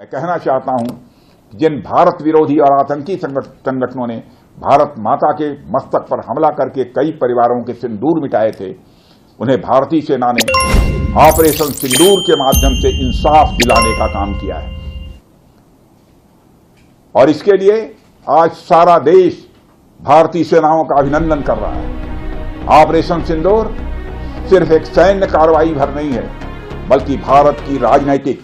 कहना चाहता हूं कि जिन भारत विरोधी और आतंकी संगठनों ने भारत माता के मस्तक पर हमला करके कई परिवारों के सिंदूर मिटाए थे, उन्हें भारतीय सेना ने ऑपरेशन सिंदूर के माध्यम से इंसाफ दिलाने का काम किया है। और इसके लिए आज सारा देश भारतीय सेनाओं का अभिनंदन कर रहा है। ऑपरेशन सिंदूर सिर्फ एक सैन्य कार्रवाई भर नहीं है, बल्कि भारत की राजनैतिक,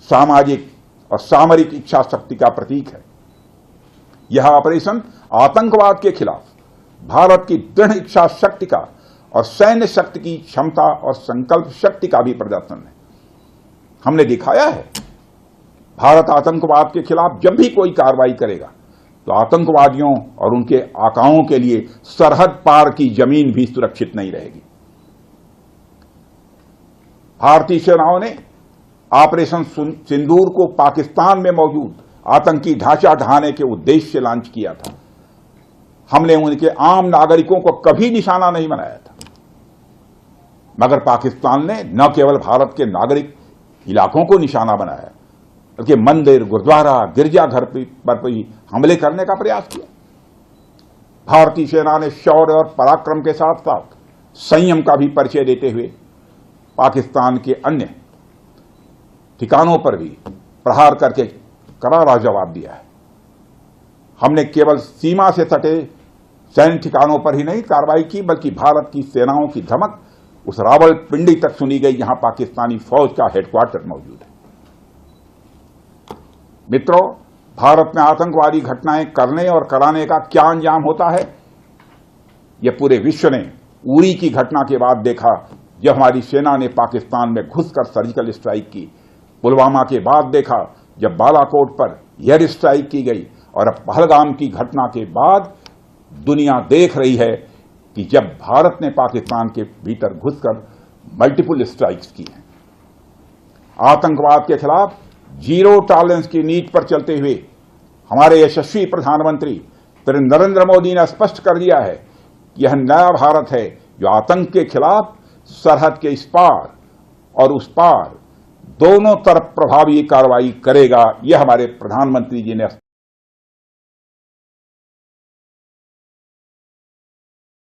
सामाजिक और सामरिक इच्छा शक्ति का प्रतीक है। यह ऑपरेशन आतंकवाद के खिलाफ भारत की दृढ़ इच्छा शक्ति का और सैन्य शक्ति की क्षमता और संकल्प शक्ति का भी प्रदर्शन है। हमने दिखाया है, भारत आतंकवाद के खिलाफ जब भी कोई कार्रवाई करेगा तो आतंकवादियों और उनके आकाओं के लिए सरहद पार की जमीन भी सुरक्षित नहीं रहेगी। भारतीय सेनाओं ने ऑपरेशन सिंदूर को पाकिस्तान में मौजूद आतंकी ढांचा ढहाने के उद्देश्य से लॉन्च किया था। हमने उनके आम नागरिकों को कभी निशाना नहीं बनाया था, मगर पाकिस्तान ने न केवल भारत के नागरिक इलाकों को निशाना बनाया, बल्कि मंदिर, गुरुद्वारा, गिरजाघर पर भी हमले करने का प्रयास किया। भारतीय सेना ने शौर्य और पराक्रम के साथ साथ संयम का भी परिचय देते हुए पाकिस्तान के अन्य ठिकानों पर भी प्रहार करके करारा जवाब दिया है। हमने केवल सीमा से सटे सैन्य ठिकानों पर ही नहीं कार्रवाई की, बल्कि भारत की सेनाओं की धमक उस रावलपिंडी तक सुनी गई, जहां पाकिस्तानी फौज का हेडक्वार्टर मौजूद है। मित्रों, भारत में आतंकवादी घटनाएं करने और कराने का क्या अंजाम होता है, यह पूरे विश्व ने उरी की घटना के बाद देखा, जब हमारी सेना ने पाकिस्तान में घुसकर सर्जिकल स्ट्राइक की। पुलवामा के बाद देखा, जब बालाकोट पर एयर स्ट्राइक की गई। और अब पहलगाम की घटना के बाद दुनिया देख रही है कि जब भारत ने पाकिस्तान के भीतर घुसकर मल्टीपल स्ट्राइक्स की हैं। आतंकवाद के खिलाफ जीरो टॉलरेंस की नीति पर चलते हुए हमारे यशस्वी प्रधानमंत्री श्री नरेंद्र मोदी ने स्पष्ट कर दिया है कि यह नया भारत है जो आतंक के खिलाफ सरहद के इस पार और उस पार दोनों तरफ प्रभावी कार्रवाई करेगा। यह हमारे प्रधानमंत्री जी ने